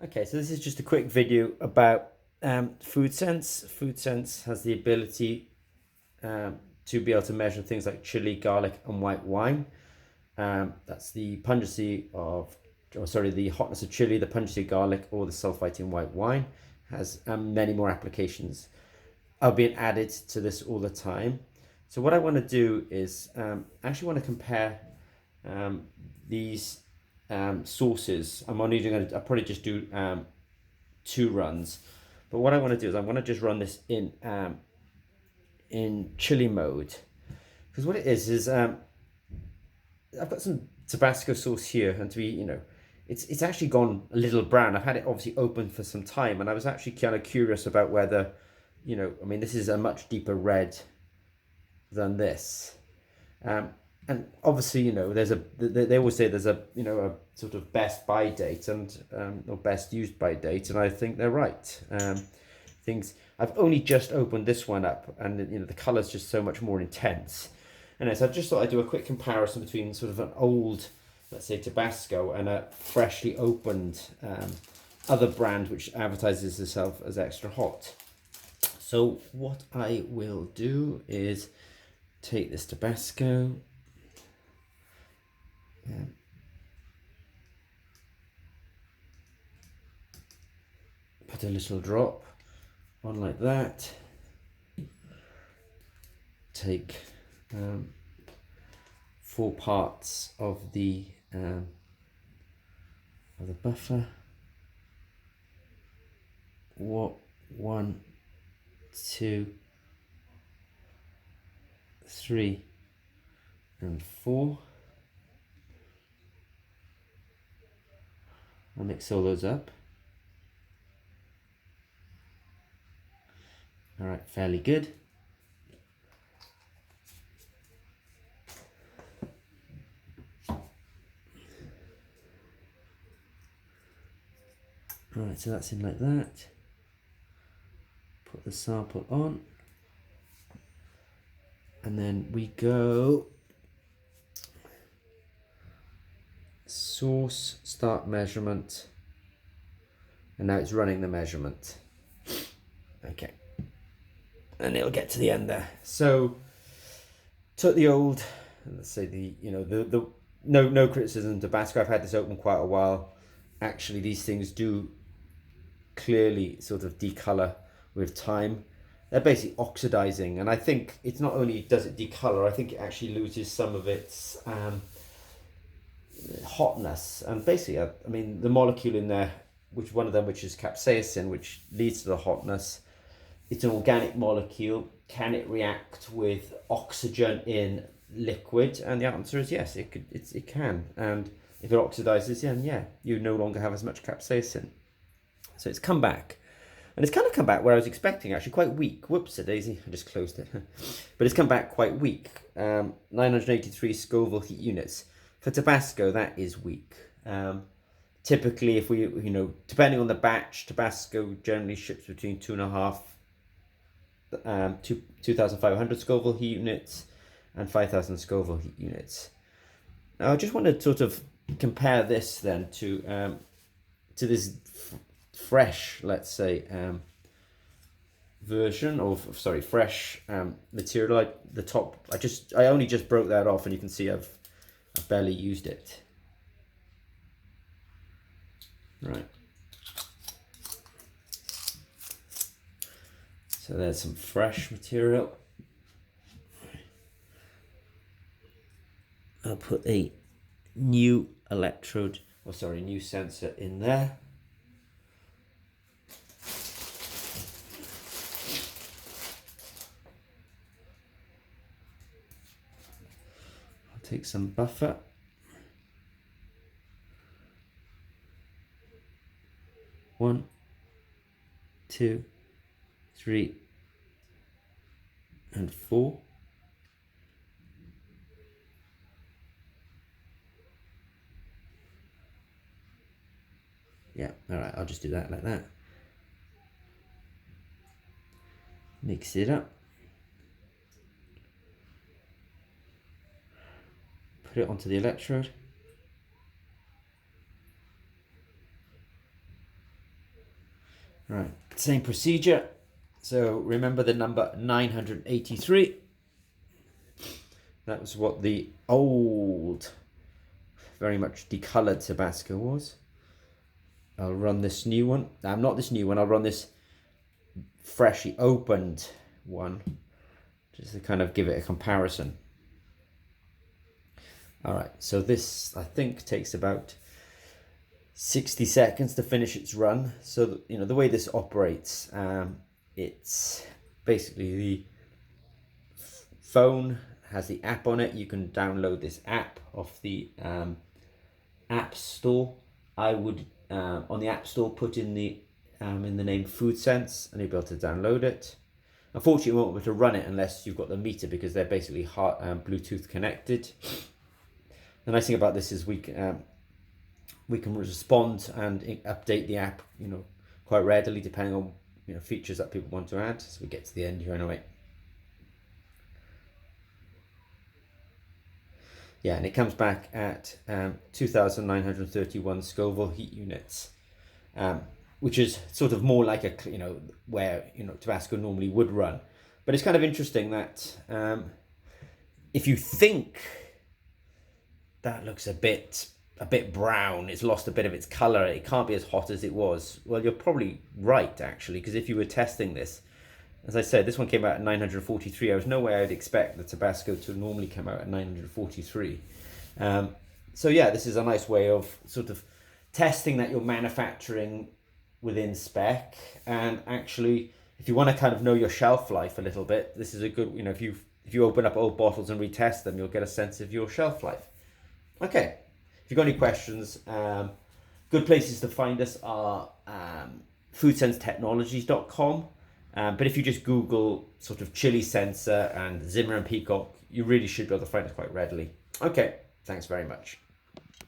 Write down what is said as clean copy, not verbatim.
Okay, so this is just a quick video about food sense. Food sense has the ability to be able to measure things like chili, garlic, and white wine. That's the pungency of, or sorry, the hotness of chili, the pungency of garlic, or the sulfite in white wine. Has many more applications are being added to this all the time. So what I want to do is actually want to compare these sources. I'm only going to, I'll probably just do 2 runs. But what I want to do is I want to just run this in chili mode, because what it is I've got some Tabasco sauce here, and to be it's actually gone a little brown. I've had it obviously open for some time, and I was actually kind of curious about whether I mean, this is a much deeper red than this. And obviously, there's they always say there's a sort of best by date and or best used by date, and I think they're right. Things I've only just opened this one up, and the color's just so much more intense. And so I just thought I'd do a quick comparison between sort of an old, let's say, Tabasco and a freshly opened other brand which advertises itself as extra hot. So what I will do is take this Tabasco, put a little drop on like that, take 4 parts of the buffer, 1, 2, 3, and 4. I'll mix all those up. All right, fairly good. All right, so that's in like that. Put the sample on. And then we go source, start measurement. And now it's running the measurement. Okay. And it'll get to the end there. So took the old, let's say the no criticism Tabasco. I've had this open quite a while. Actually, these things do clearly sort of decolor with time. They're basically oxidizing, and I think it's not only does it decolor, I think it actually loses some of its hotness. And basically, I mean, the molecule in there, which one of them, which is capsaicin, which leads to the hotness, it's an organic molecule. Can it react with oxygen in liquid? And the answer is yes, it can. And if it oxidizes, then yeah, you no longer have as much capsaicin. So it's come back. And it's kind of come back where I was expecting, actually, quite weak. Whoops, a daisy, I just closed it. But it's come back quite weak. 983 Scoville heat units. For Tabasco, that is weak. Typically, if we, depending on the batch, Tabasco generally ships between 2,500 Scoville heat units and 5,000 Scoville heat units. Now, I just want to sort of compare this then to this fresh, let's say, version of fresh material. Like the top, I only just broke that off, and you can see I've barely used it. Right. So there's some fresh material. I'll put a new electrode, new sensor in there. I'll take some buffer. One, 2, 3, and 4. Yeah, all right, I'll just do that like that. Mix it up. Put it onto the electrode. Right, same procedure. So remember the number 983. That was what the old, very much decolored Tabasco was. I'll run this new one. Not this new one. I'll run this freshly opened one, just to kind of give it a comparison. All right, so this I think takes about 60 seconds to finish its run. So the way this operates, it's basically the phone has the app on it. You can download this app off the app store. I would on the app store put in the name Food Sense, and you'll be able to download it. Unfortunately, you won't be able to run it unless you've got the meter, because they're basically Bluetooth connected. The nice thing about this is we can respond and update the app, quite readily, depending on features that people want to add. So we get to the end here anyway. Yeah, and it comes back at 2,931 Scoville heat units, which is sort of more like where Tabasco normally would run. But it's kind of interesting that if you think that looks a bit brown, it's lost a bit of its color, it can't be as hot as it was, well, you're probably right, actually, because if you were testing this, as I said, this one came out at 943. I was no way I'd expect the Tabasco to normally come out at 943. So yeah, this is a nice way of sort of testing that you're manufacturing within spec. And actually, if you want to kind of know your shelf life a little bit, this is a good, if you open up old bottles and retest them, you'll get a sense of your shelf life. Okay, if you've got any questions, good places to find us are foodsensetechnologies.com. But if you just Google sort of Chilli sensor and Zimmer and Peacock, you really should be able to find us quite readily. Okay, thanks very much.